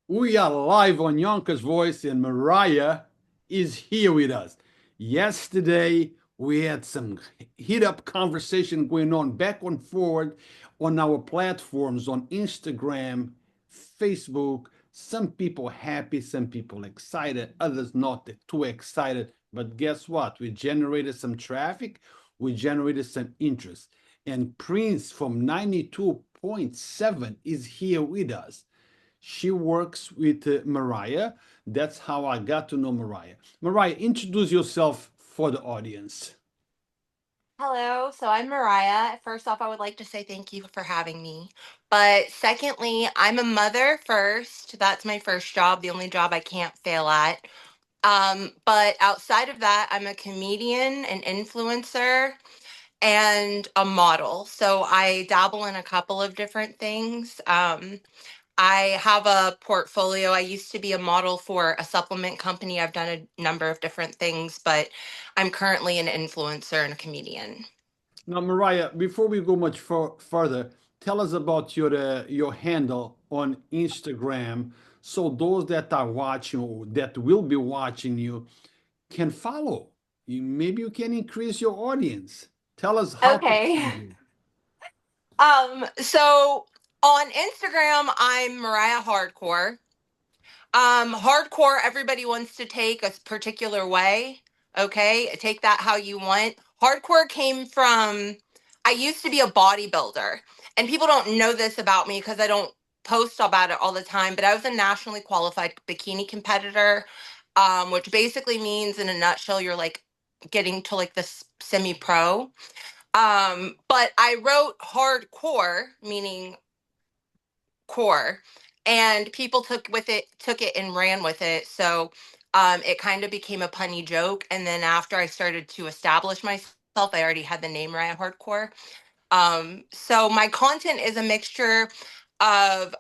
We are live on Yonkers Voice, and Mariah is here with us. Yesterday, we had some heat up conversation going on back and forward on our platforms on Instagram, Facebook. Some people happy, some people excited, others not too excited. But guess what? We generated some traffic, we generated some interest. And Prince from 92.7 is here with us. She works with Mariah. That's how I got to know Mariah. Mariah, introduce yourself for the audience. Hello, so I'm Mariah. First off, I would like to say thank you for having me. But secondly, I'm a mother first. That's my first job, the only job I can't fail at. But outside of that, I'm a comedian, an influencer, and a model. So I dabble in a couple of different things. I have a portfolio. I used to be a model for a supplement company. I've done a number of different things, but I'm currently an influencer and a comedian. Now, Mariah, before we go much further, tell us about your handle on Instagram, so those that are watching or that will be watching you can follow. Maybe you can increase your audience. Tell us how to Okay. find you. So on Instagram, I'm Mariah Hardcore. Hardcore, everybody wants to take a particular way. Okay, take that how you want. Hardcore came from, I used to be a bodybuilder, and people don't know this about me because I don't post about it all the time, but I was a nationally qualified bikini competitor, which basically means in a nutshell, you're like getting to like the semi pro. But I wrote hardcore, meaning core, and people took it and ran with it. So it kind of became a punny joke. And then after I started to establish myself, I already had the name Ryan Hardcore. So my content is a mixture of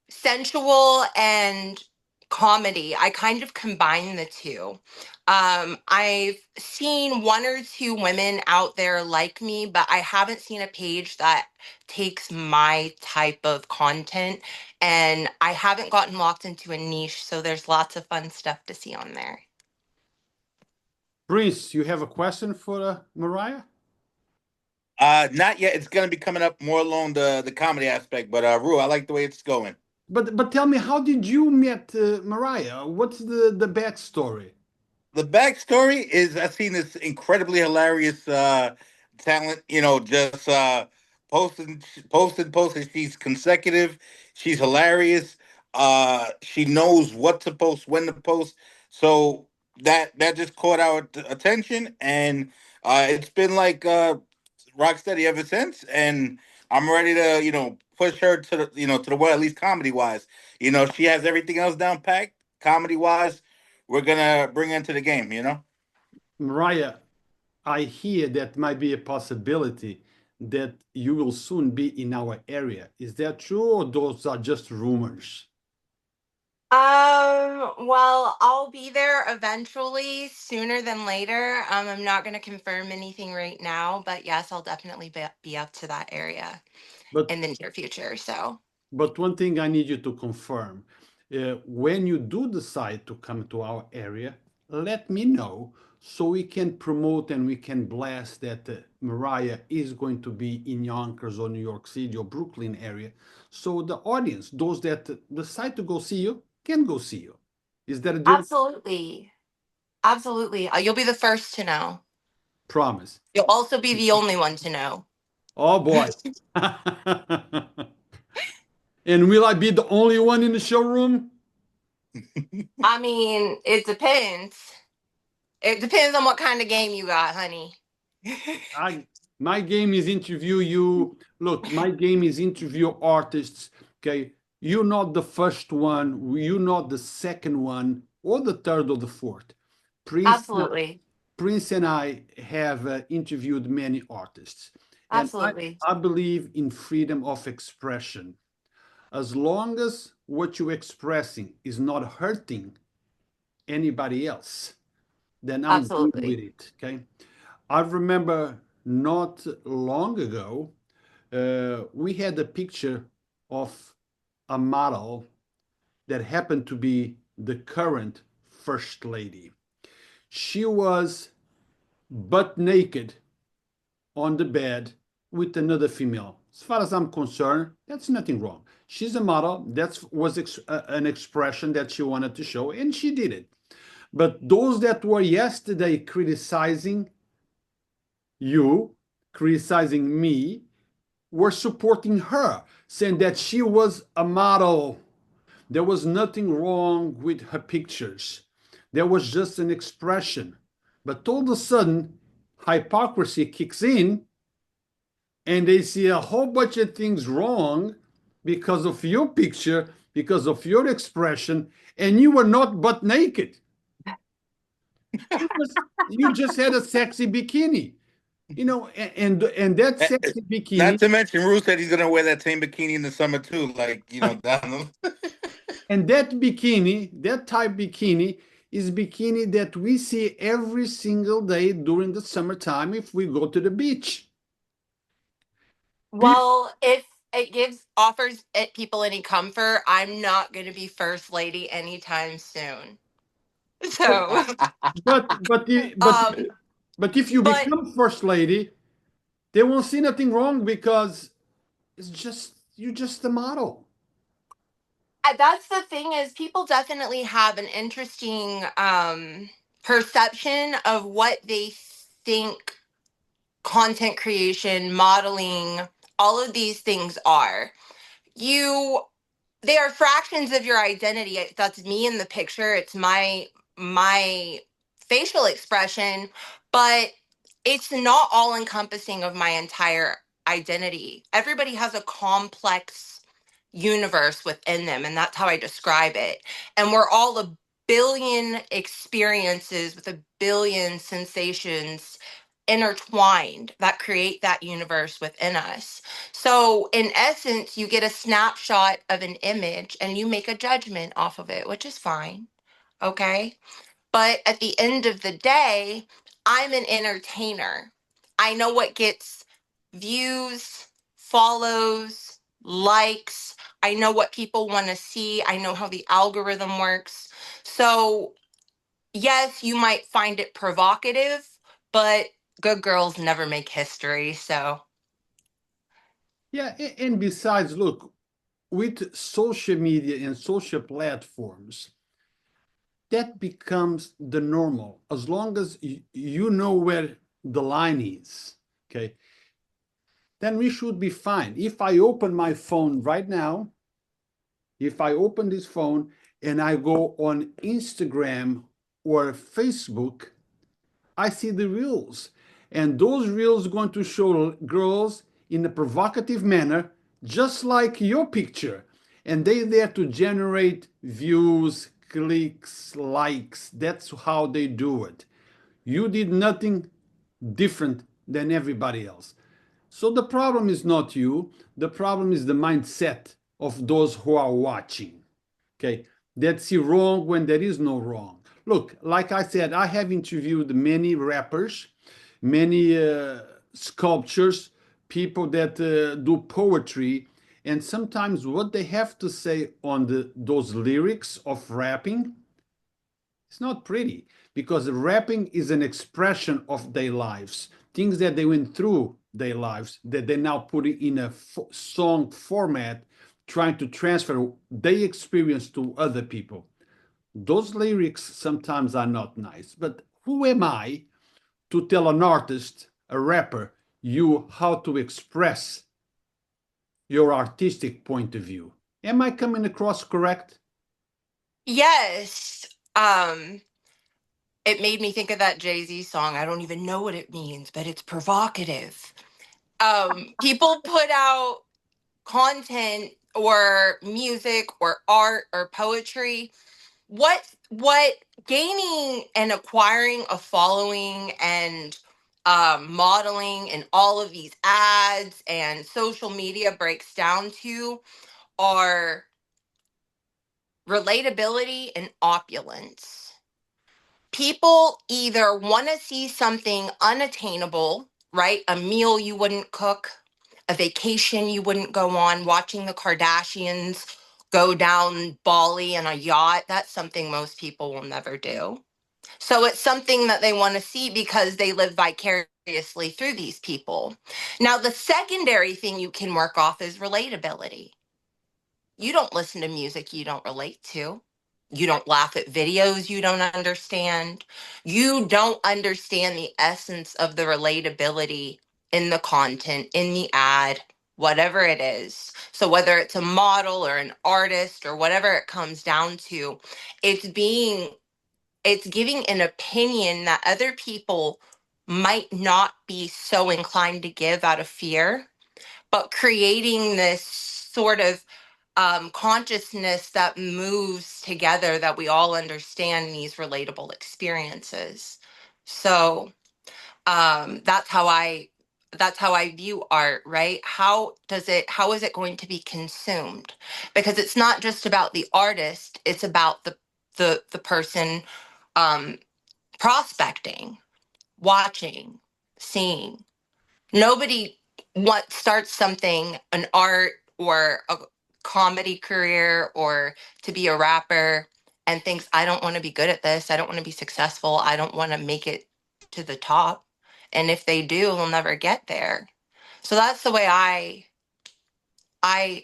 sensual and comedy. I kind of combine the two. I've seen one or two women out there like me, but I haven't seen a page that takes my type of content. And I haven't gotten locked into a niche, so there's lots of fun stuff to see on there. Prince, you have a question for Mariah? Not yet. It's gonna be coming up more along the comedy aspect, but Rue, I like the way it's going. But tell me, how did you meet Mariah? What's the backstory? The backstory is I've seen this incredibly hilarious talent, just posting. She's consecutive, she's hilarious. She knows what to post, when to post. So that just caught our attention, and it's been like rock steady ever since. And I'm ready to, push her to the world, at least comedy wise. She has everything else down packed, comedy wise. We're gonna bring her into the game. Mariah, I hear that might be a possibility that you will soon be in our area. Is that true, or those are just rumors? Well, I'll be there eventually, sooner than later. I'm not going to confirm anything right now, but yes, I'll definitely be up to that area But in the near future. So, but one thing I need you to confirm, when you do decide to come to our area, let me know so we can promote and we can blast that Mariah is going to be in Yonkers or New York City or Brooklyn area. So the audience, those that decide to go see you, can go see you. Is that a deal? absolutely. Absolutely. You'll be the first to know. Promise. You'll also be the only one to know. Oh boy. And will I be the only one in the showroom? I mean, it depends. It depends on what kind of game you got, honey. I my game is interview you. Look, my game is interview artists. Okay, you're not the first one. You're not the second one, or the third or the fourth. Prince, Absolutely. Prince and I have interviewed many artists, and Absolutely. I believe in freedom of expression. As long as what you're expressing is not hurting anybody else, then I'm good with Absolutely. it. Okay. I remember not long ago, we had a picture of a model that happened to be the current first lady. She was butt naked on the bed with another female. As far as I'm concerned, that's nothing wrong. She's a model. That was an expression that she wanted to show, and she did it. But those that were yesterday criticizing you, criticizing me, were supporting her, saying that she was a model. There was nothing wrong with her pictures. There was just an expression. But all of a sudden, hypocrisy kicks in, and they see a whole bunch of things wrong because of your picture, because of your expression, and you were not butt naked. You just had a sexy bikini, and that sexy Not bikini to mention, Rue said he's gonna wear that same bikini in the summer too. Like, down. and that bikini, that type bikini, is bikini that we see every single day during the summertime if we go to the beach. Well, if it offers people any comfort, I'm not going to be first lady anytime soon. So, But but the, um, but if you but become first lady, they won't see nothing wrong because it's just you're just a model. that's the thing is people definitely have an interesting perception of what they think content creation, modeling, all of these things are. You They are fractions of your identity. That's me in the picture. It's my facial expression, but it's not all encompassing of my entire identity. Everybody has a complex universe within them, and that's how I describe it. And we're all a billion experiences with a billion sensations intertwined that create that universe within us. So, in essence, you get a snapshot of an image and you make a judgment off of it, which is fine. Okay. But at the end of the day, I'm an entertainer. I know what gets views, follows, likes. I know what people want to see. I know how the algorithm works. So, yes, you might find it provocative, but good girls never make history. So, Yeah, and besides, look, with social media and social platforms, that becomes the normal as long as you know where the line is. Okay, then we should be fine. If I open my phone right now, if I open this phone and I go on Instagram or Facebook, I see the reels. And those reels going to show girls in a provocative manner, just like your picture. And they there to generate views, clicks, likes. That's how they do it. You did nothing different than everybody else. So the problem is not you. The problem is the mindset of those who are watching. Okay, that's wrong when there is no wrong. Look, like I said, I have interviewed many rappers, many sculptors, people that do poetry, and sometimes what they have to say on those lyrics of rapping, it's not pretty because rapping is an expression of their lives, things that they went through their lives that they now put it in a song format, trying to transfer their experience to other people. Those lyrics sometimes are not nice, but who am I to tell an artist, a rapper, you how to express your artistic point of view? Am I coming across correct? yes, it made me think of that Jay-Z song. I don't even know what it means, but it's provocative. People put out content or music or art or poetry. What gaining and acquiring a following and modeling and all of these ads and social media breaks down to are relatability and opulence. People either want to see something unattainable, right? A meal you wouldn't cook, a vacation you wouldn't go on, watching the Kardashians go down Bali in a yacht. That's something most people will never do. So it's something that they want to see because they live vicariously through these people. Now, the secondary thing you can work off is relatability. You don't listen to music you don't relate to. You don't laugh at videos you don't understand. You don't understand the essence of the relatability in the content, in the ad, whatever it is. So, whether it's a model or an artist or whatever it comes down to, it's being it's giving an opinion that other people might not be so inclined to give out of fear, but creating this sort of consciousness that moves together, that we all understand these relatable experiences. So that's how I view art, right? How is it going to be consumed? Because it's not just about the artist, it's about the person um, prospecting, watching, seeing. Nobody starts something, an art or a comedy career or to be a rapper, and thinks, I don't want to be good at this. I don't want to be successful. I don't want to make it to the top. And if they do, they'll never get there. So that's the way I I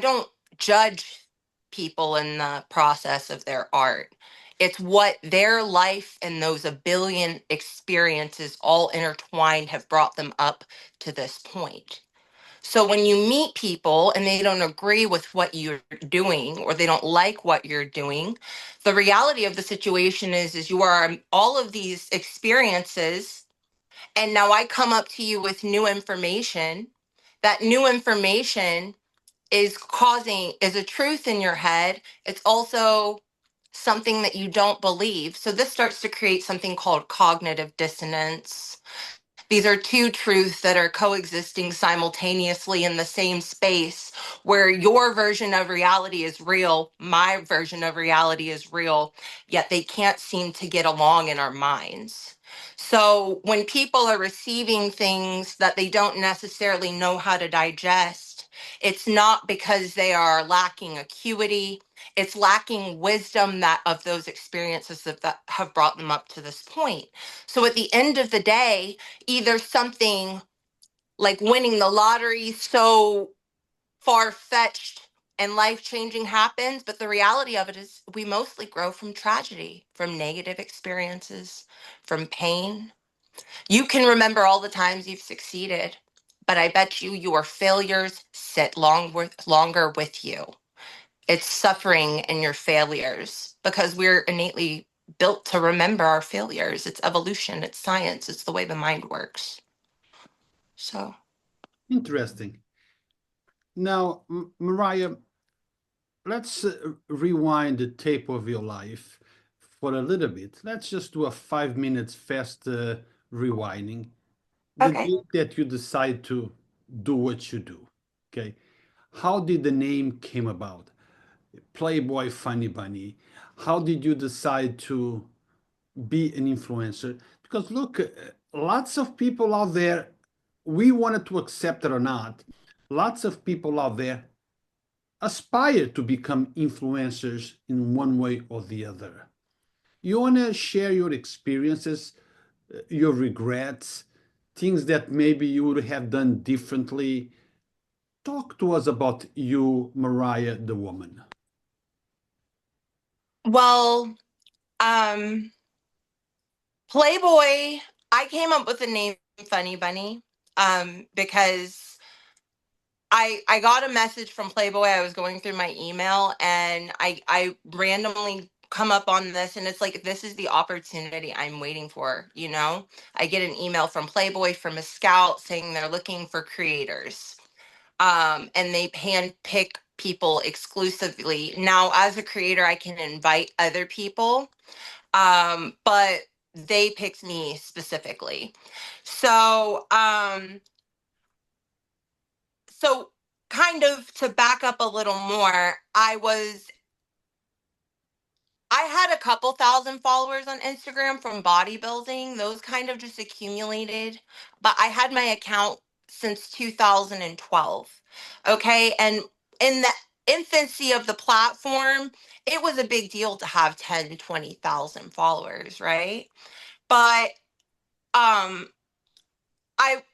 don't judge people in the process of their art. It's what their life and those a billion experiences all intertwined have brought them up to this point. So when you meet people and they don't agree with what you're doing or they don't like what you're doing, the reality of the situation is you are all of these experiences, and now I come up to you with new information. That new information is a truth in your head. It's also something that you don't believe. So this starts to create something called cognitive dissonance. These are two truths that are coexisting simultaneously in the same space, where your version of reality is real, my version of reality is real, yet they can't seem to get along in our minds. So when people are receiving things that they don't necessarily know how to digest, it's not because they are lacking acuity, it's lacking wisdom that of those experiences that have brought them up to this point. So at the end of the day, either something like winning the lottery so far-fetched and life-changing happens, but the reality of it is we mostly grow from tragedy, from negative experiences, from pain. You can remember all the times you've succeeded, but I bet you your failures sit longer with you. It's suffering in your failures because we're innately built to remember our failures. It's evolution, it's science, it's the way the mind works. So, Interesting. Now, Mariah, let's rewind the tape of your life for a little bit. Let's just do a 5 minutes fast rewinding. The okay. day that you decide to do what you do, okay? How did the name came about? Playboy Funny Bunny. How did you decide to be an influencer? Because look, lots of people out there, we wanted to accept it or not, lots of people out there aspire to become influencers in one way or the other. You want to share your experiences, your regrets, things that maybe you would have done differently. Talk to us about you, Mariah, the woman. Well, um, Playboy, I came up with the name Funny Bunny because I got a message from Playboy. I was going through my email and I randomly come up on this, and it's like, this is the opportunity I'm waiting for, you know? I get an email from Playboy from a scout saying they're looking for creators. And they hand pick people exclusively. Now, as a creator, I can invite other people, but they picked me specifically. So, so kind of to back up a little more, I had a couple thousand followers on Instagram from bodybuilding. Those kind of just accumulated. But I had my account since 2012. Okay. And in infancy of the platform, it was a big deal to have 10, 20,000 followers, right? But um I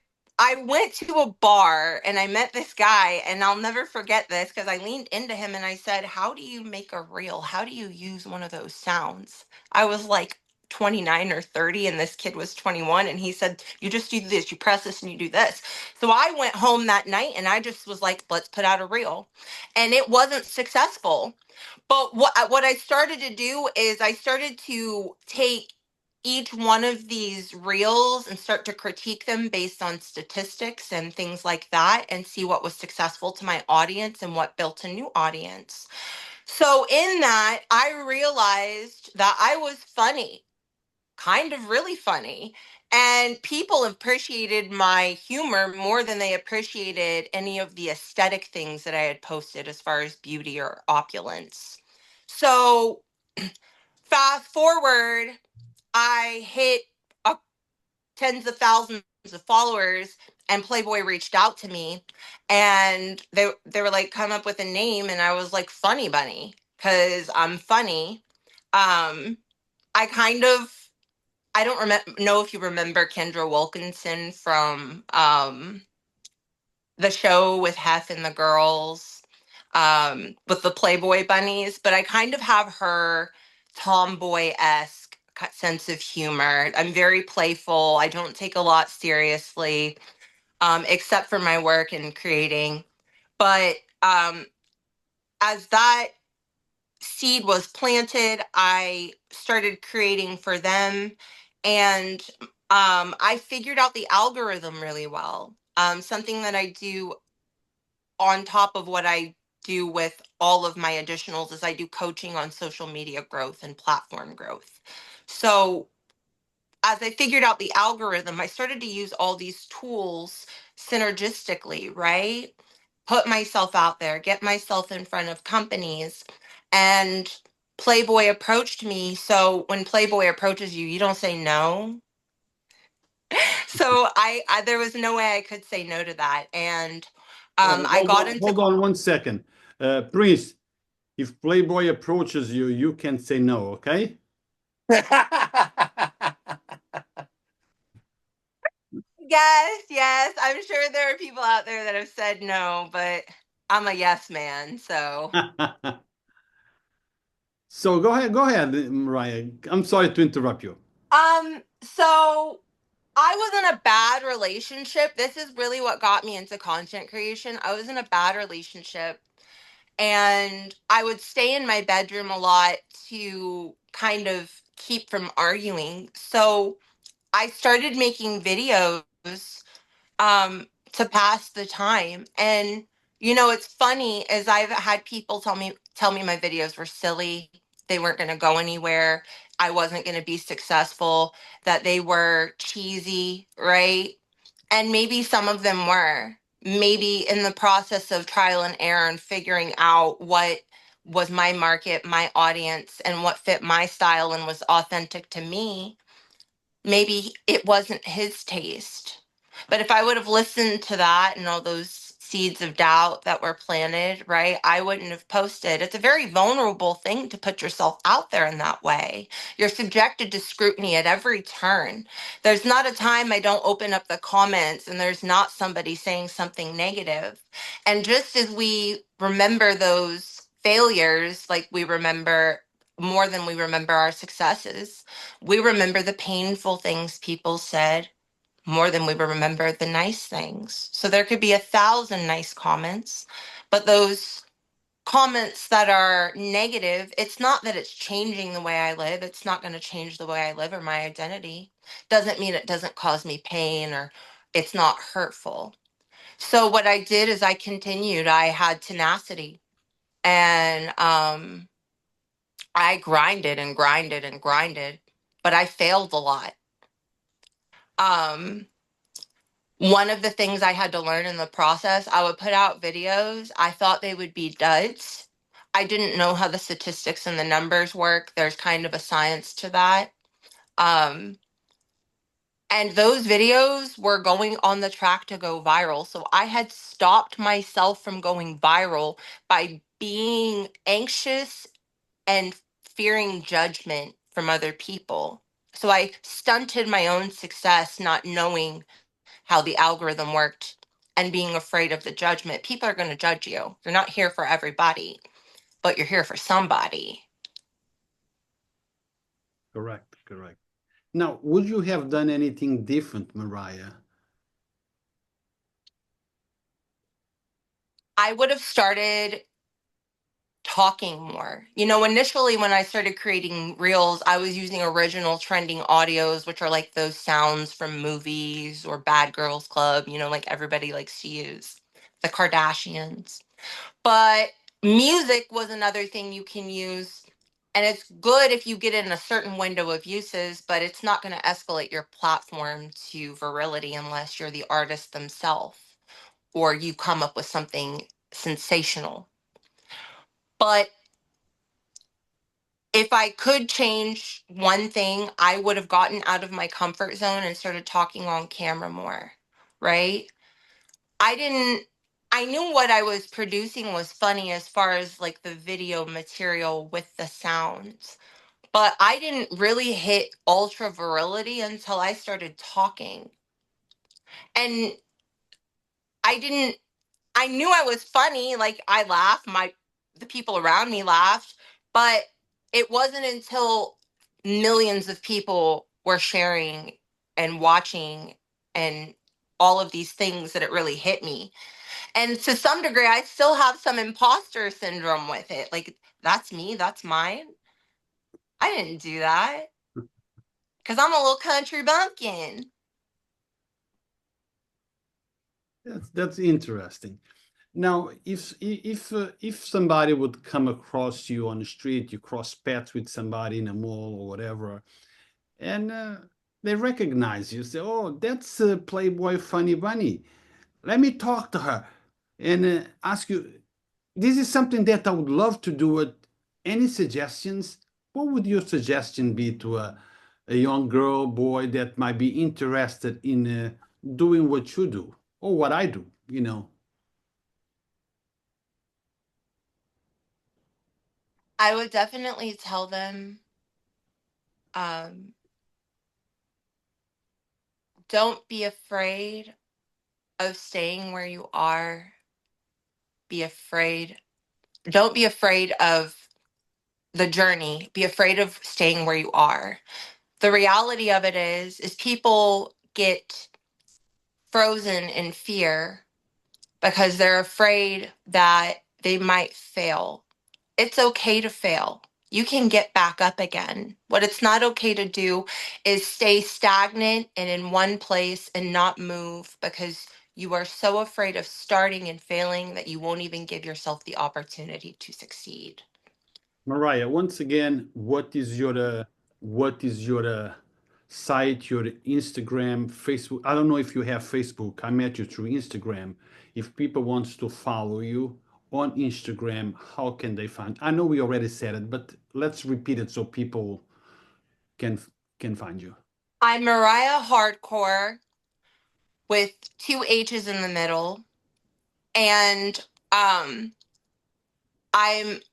I went to a bar and I met this guy, and I'll never forget this because I leaned into him and I said, "How do you make a reel? How do you use one of those sounds?" I was like 29 or 30 and this kid was 21, and he said, "You just do this, you press this and you do this." So I went home that night and I just was like, "Let's put out a reel." And it wasn't successful. But what I started to do is I started to take each one of these reels and start to critique them based on statistics and things like that and see what was successful to my audience and what built a new audience. So in that, I realized that I was funny, kind of really funny. And people appreciated my humor more than they appreciated any of the aesthetic things that I had posted as far as beauty or opulence. So fast forward, I hit a, tens of thousands of followers, and Playboy reached out to me, and they were like, come up with a name, and I was like, Funny Bunny, because I'm funny. Um, I kind of I don't know if you remember Kendra Wilkinson from the show with Hef and the girls, with the Playboy bunnies, but I kind of have her tomboy-esque sense of humor. I'm very playful. I don't take a lot seriously, except for my work and creating. But as that seed was planted, I started creating for them, and I figured out the algorithm really well. Something that I do on top of what I do with all of my additionals is I do coaching on social media growth and platform growth. So as I figured out the algorithm, I started to use all these tools synergistically, right? Put myself out there, get myself in front of companies. And Playboy approached me. So when Playboy approaches you, you don't say no. So I there was no way I could say no to that. And I got into Hold on 1 second. Prince, if Playboy approaches you, you can say no, okay? yes, yes. I'm sure there are people out there that have said no, but I'm a yes man. So So go ahead, Mariah. I'm sorry to interrupt you. so I was in a bad relationship. This is really what got me into content creation. I was in a bad relationship, and I would stay in my bedroom a lot to kind of keep from arguing. So I started making videos to pass the time. And it's funny is I've had people tell me my videos were silly, they weren't going to go anywhere, I wasn't going to be successful, that they were cheesy, right? And maybe some of them were. Maybe in the process of trial and error and figuring out what was my market, my audience, and what fit my style and was authentic to me, maybe it wasn't his taste. But if I would have listened to that and all those seeds of doubt that were planted, right, I wouldn't have posted. It's a very vulnerable thing to put yourself out there in that way. You're subjected to scrutiny at every turn. There's not a time I don't open up the comments and there's not somebody saying something negative. And just as we remember those failures, like we remember more than we remember our successes, we remember the painful things people said more than we remember the nice things. So there could be 1,000 nice comments, but those comments that are negative, it's not that it's changing the way I live. It's not going to change the way I live or my identity. Doesn't mean it doesn't cause me pain or it's not hurtful. So what I did is I continued. I had tenacity, and I grinded and grinded and grinded, but I failed a lot. Um, One of the things I had to learn in the process, I would put out videos. I thought they would be duds. I didn't know how the statistics and the numbers work. There's kind of a science to that. Um, And those videos were going on the track to go viral. So I had stopped myself from going viral by being anxious and fearing judgment from other people. So I stunted my own success, not knowing how the algorithm worked and being afraid of the judgment. People are going to judge you. You're not here for everybody, but you're here for somebody. Correct, correct. Now, would you have done anything different, Mariah? I would have started talking more. You know, initially when I started creating reels, I was using original trending audios, which are like those sounds from movies or Bad Girls Club, you know, like everybody likes to use, the Kardashians. But music was another thing you can use. And it's good if you get in a certain window of uses, but it's not going to escalate your platform to virility unless you're the artist themselves or you come up with something sensational. But if I could change one thing, I would have gotten out of my comfort zone and started talking on camera more, right? I didn't, I knew what I was producing was funny as far as like the video material with the sounds, but I didn't really hit ultra virility until I started talking. And I didn't I knew I was funny. Like I laughed, the people around me laughed, but it wasn't until millions of people were sharing and watching and all of these things that it really hit me. And to some degree, I still have some imposter syndrome with it. Like that's me, that's mine. I didn't do that because I'm a little country bumpkin. That's interesting. Now, if somebody would come across you on the street, you cross paths with somebody in a mall or whatever, and they recognize you, say, "Oh, that's Playboy Funny Bunny. Let me talk to her," and ask you, "This is something that I would love to do. It. Any suggestions? What would your suggestion be to a young girl, boy that might be interested in doing what you do or what I do? You know." I would definitely tell them, um, don't be afraid of staying where you are. Be afraid. Don't be afraid of the journey. Be afraid of staying where you are. The reality of it is people get frozen in fear because they're afraid that they might fail. It's okay to fail. You can get back up again. What it's not okay to do is stay stagnant and in one place and not move because you are so afraid of starting and failing that you won't even give yourself the opportunity to succeed. Mariah, once again, what is your site, your Instagram, Facebook? I don't know if you have Facebook. I met you through Instagram. If people wants to follow you on Instagram, how can they find? I know we already said it, but let's repeat it so people can can find you. I'm Mariah Hardcore with two H's in the middle. And I'm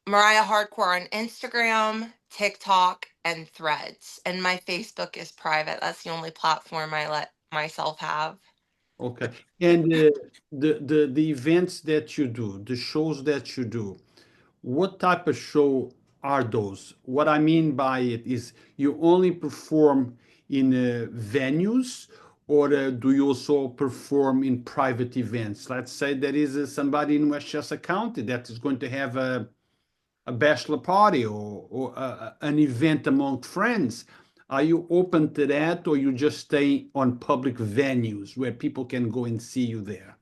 Mariah Hardcore on Instagram, TikTok, and Threads. And my Facebook is private. That's the only platform I let myself have. Okay. And the events that you do, the shows that you do, what type of show are those? What I mean by it is you only perform in venues, or do you also perform in private events? Let's say there is somebody in Westchester County that is going to have a bachelor party or an event among friends. Are you open to that, or you just stay on public venues where people can go and see you there?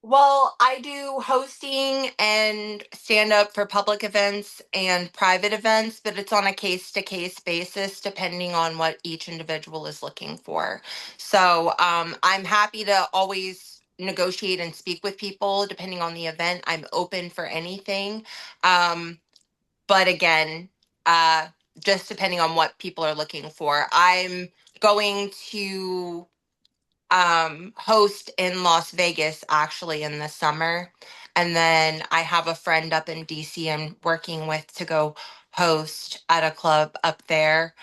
Well, I do hosting and stand up for public events and private events, but it's on a case to case basis depending on what each individual is looking for. So I'm happy to always negotiate and speak with people depending on the event. I'm open for anything. Um, but again, uh, just depending on what people are looking for. I'm going to host in Las Vegas actually in the summer. And then I have a friend up in DC I'm working with to go host at a club up there.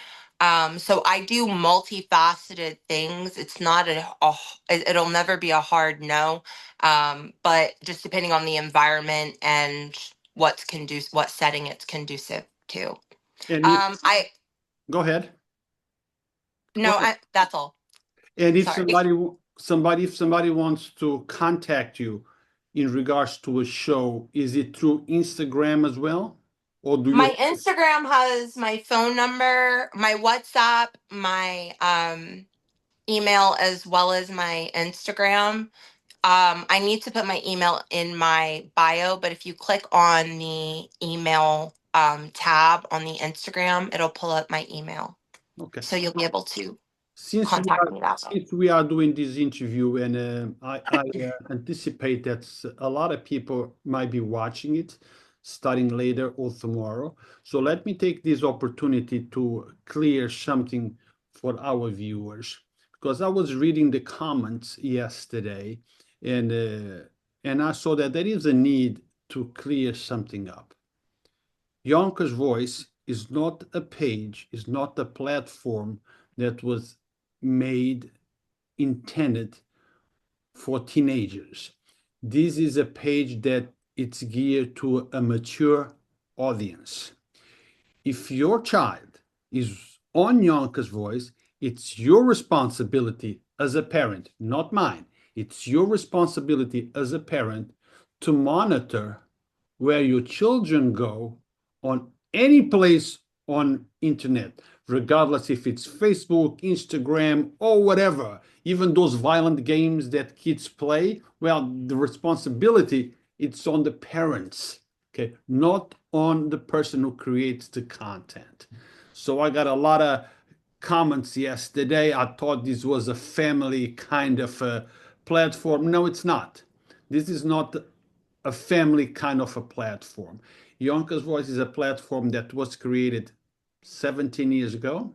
So I do multifaceted things. It's not it'll never be a hard no. But just depending on the environment and what setting it's conducive to. And if, I go ahead. no, that's all. And if Sorry. if somebody wants to contact you in regards to a show, is it through Instagram as well? Or do My you Instagram has my phone number, my WhatsApp, my email, as well as my Instagram. I need to put my email in my bio, but if you click on the email tab on the Instagram, it'll pull up my email. okay. So you'll be able to Since contact me that way. we are doing this interview, and I anticipate that a lot of people might be watching it starting later or tomorrow. So let me take this opportunity to clear something for our viewers, because I was reading the comments yesterday, and I saw that there is a need to clear something up. Yonkers Voice is not a page, is not a platform that was made, intended for teenagers. This is a page that it's geared to a mature audience. If your child is on Yonkers Voice, it's your responsibility as a parent, not mine. It's your responsibility as a parent to monitor where your children go on any place on internet, regardless if it's Facebook, Instagram, or whatever. Even those violent games that kids play, well, the responsibility it's on the parents, okay, not on the person who creates the content. So I got a lot of comments yesterday. I thought this was a family kind of a platform. No, it's not. This is not a family kind of a platform. Yonkers Voice is a platform that was created 17 years ago.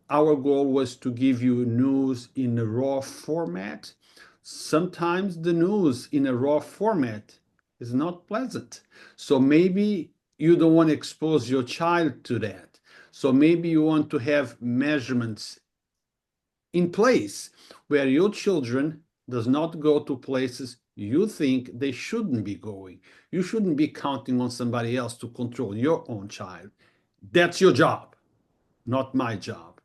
Our goal was to give you news in a raw format. Sometimes the news in a raw format is not pleasant. So maybe you don't want to expose your child to that. So maybe you want to have measurements in place where your children does not go to places you think they shouldn't be going. You shouldn't be counting on somebody else to control your own child. That's your job, not my job.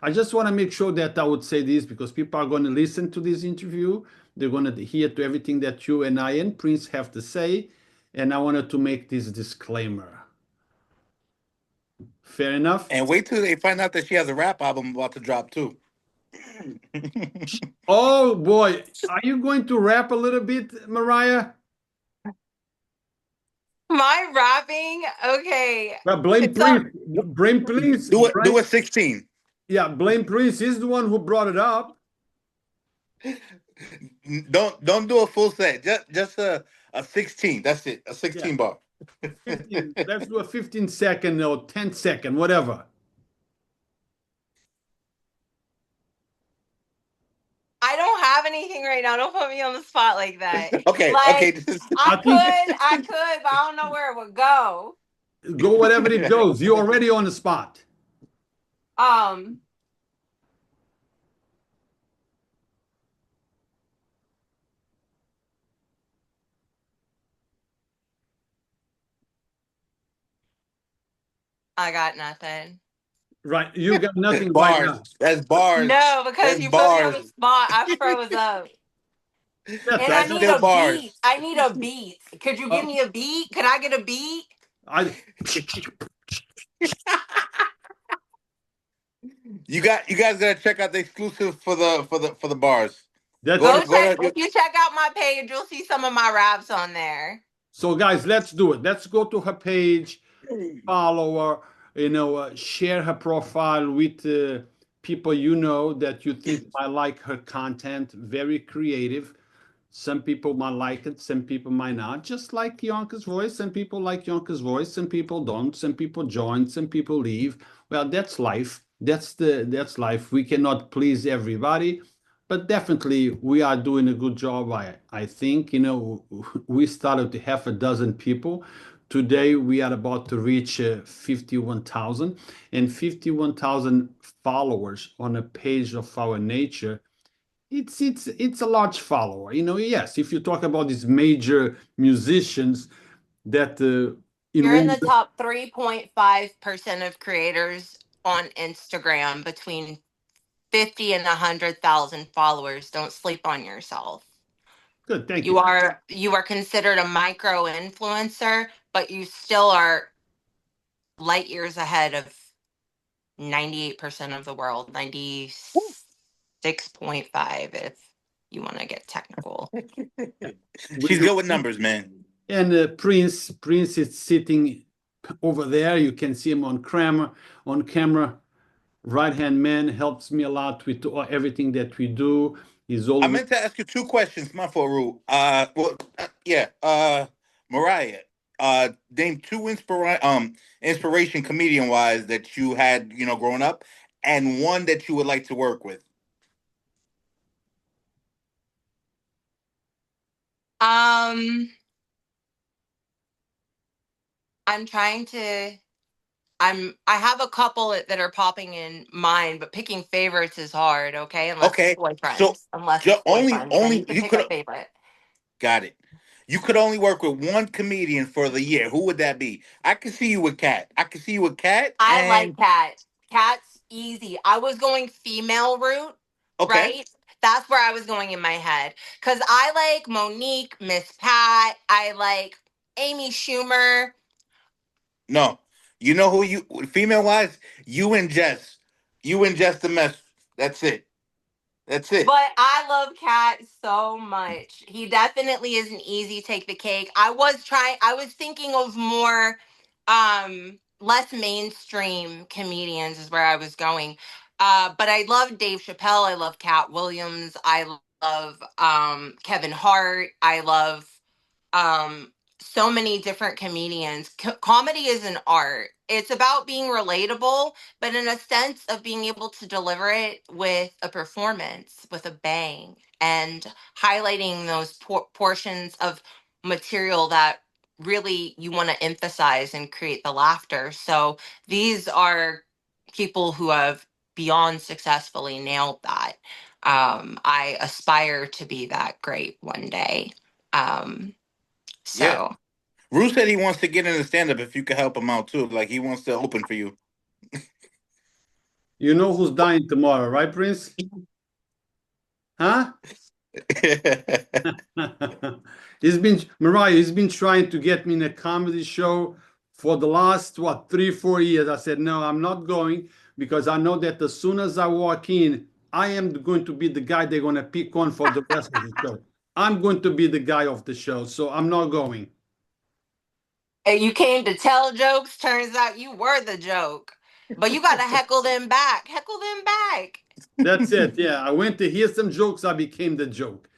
I just want to make sure that I would say this because people are going to listen to this interview. They're going to hear to everything that you and I and Prince have to say. And I wanted to make this disclaimer. Fair enough? And wait till they find out that she has a rap album about to drop too. Oh boy, are you going to rap a little bit, Mariah? My rapping, okay. Well, blame Prince. Blame Prince. Do a 16. Yeah, blame Prince. He's the one who brought it up. Don't do a full set. Just a 16. That's it. A 16 bar. 15, let's do a 15-second or 10-second, whatever. I don't have anything right now. Don't put me on the spot like that. Okay, Like, okay. I could, but I don't know where it would go. Go whatever it goes. You're already on the spot. I got nothing. Right, you got nothing bars. right now. That's bars. No, because That's you bars. put me on the spot. I froze up. And I need a beat. I need a beat. Could you give me a beat? Could I get a beat? You guys gotta check out the exclusive for the bars. If you check out my page, you'll see some of my raps on there. So guys, let's do it. Let's go to her page, follow her, share her profile with people you know that you think might like her content. Very creative. Some people might like it, some people might not. Just like Yonkers Voice, some people like Yonkers Voice, some people don't. Some people join, some people leave. Well, that's life. That's life. We cannot please everybody, but definitely we are doing a good job. I think, we started with half a dozen people. Today we are about to reach 51,000, and 51,000 followers on a page of our nature. It's a large follower. Yes, if you talk about these major musicians that in You're in one. the top 3.5% of creators on Instagram between 50 and 100,000 followers. Don't sleep on yourself. Good, thank You you. are considered a micro influencer, but you still are light years ahead of 98% of the world, 96.5 if you want to get technical. She's good with numbers, man. And Prince is sitting over there. You can see him on camera. Right-hand man, helps me a lot with everything that we do. He's I always. meant to ask you two questions, my fault, Ru. Yeah. Mariah. Name two inspiration comedian wise that you had, growing up, and one that you would like to work with. Um, I'm trying to. I have a couple that are popping in mind, but picking favorites is hard. Okay, unless it's Okay, so boyfriends. Unless it's boyfriends, then only you can you pick a could favorite. got it. You could only work with one comedian for the year. Who would that be? I can see you with Cat. I can see you with Cat, I like and Cat. Cat's easy. I was going female route, okay. right? That's where I was going in my head. Because I like Monique, Miss Pat. I like Amy Schumer. No, you know who you female wise. You and Jess. You and Jess the mess. That's it. That's it. But I love Cat so much. He definitely is an easy take the cake. I was thinking of more less mainstream comedians is where I was going. But I love Dave Chappelle, I love Cat Williams, I love Kevin Hart, I love um so many different comedians. Comedy is an art. It's about being relatable, but in a sense of being able to deliver it with a performance, with a bang, and highlighting those portions of material that really you want to emphasize and create the laughter. So these are people who have beyond successfully nailed that. I aspire to be that great one day. Um, Yeah. so Ru said he wants to get into stand up if you could help him out too. Like he wants to open for you. You know who's dying tomorrow, right, Prince? Huh? He's been trying to get me in a comedy show for the last, what, 3, 4 years. I said, no, I'm not going because I know that as soon as I walk in, I am going to be the guy they're going to pick on for the rest of the show. I'm going to be the guy of the show, so I'm not going. you came to tell jokes. Turns out you were the joke. But you got to heckle them back. Heckle them back. That's it. Yeah, I went to hear some jokes. I became the joke.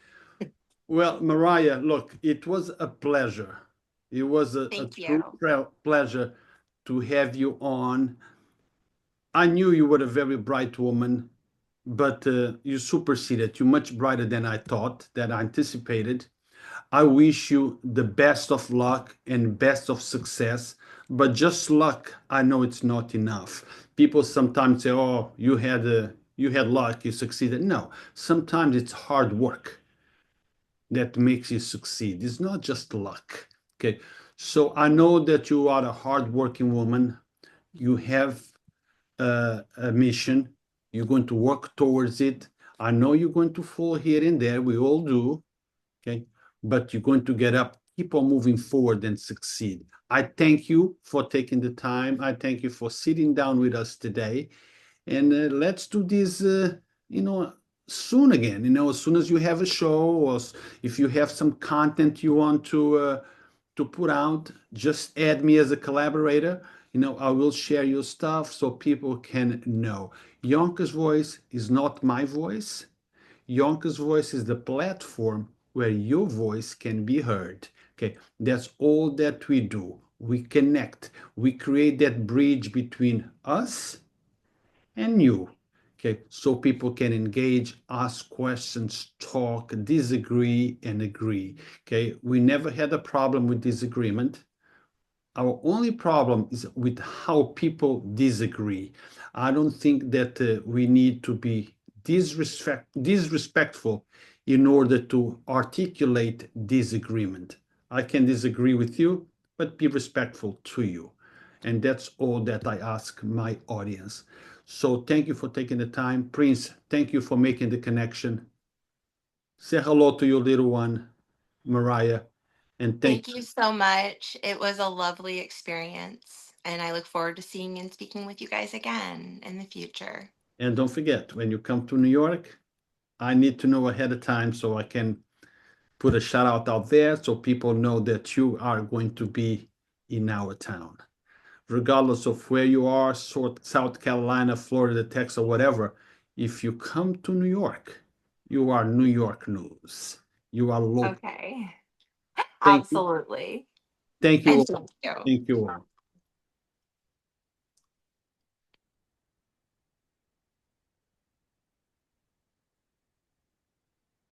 Well, Mariah, look, it was a pleasure. It was a Thank true you. pleasure to have you on. I knew you were a very bright woman, but you superseded. You're much brighter than I thought, that I anticipated. I wish you the best of luck and best of success, but just luck, I know it's not enough. People sometimes say, "Oh, you had luck, you succeeded." No, sometimes it's hard work that makes you succeed. It's not just luck. Okay. So I know that you are a hardworking woman. You have a mission. You're going to work towards it. I know you're going to fall here and there. We all do. Okay. But you're going to get up, keep on moving forward and succeed. I thank you for taking the time. I thank you for sitting down with us today. And let's do this, you know, soon again. As soon as you have a show or if you have some content you want to put out, just add me as a collaborator. I will share your stuff so people can know. Yonkers Voice is not my voice. Yonkers Voice is the platform where your voice can be heard. Okay, that's all that we do. We connect. We create that bridge between us and you. Okay, so people can engage, ask questions, talk, disagree, and agree. Okay, we never had a problem with disagreement. Our only problem is with how people disagree. I don't think that we need to be disrespectful in order to articulate disagreement. I can disagree with you, but be respectful to you. And that's all that I ask my audience. So thank you for taking the time. Prince, thank you for making the connection. Say hello to your little one, Mariah, and thank Thank you so much. It was a lovely experience, and I look forward to seeing and speaking with you guys again in the future. and don't forget, when you come to New York, I need to know ahead of time so I can put a shout out there so people know that you are going to be in our town. Regardless of where you are, South Carolina, Florida, Texas, or whatever, if you come to New York, you are New York news. You are local. Okay. Thank you. Absolutely. Thank you And all. thank you. Thank you all.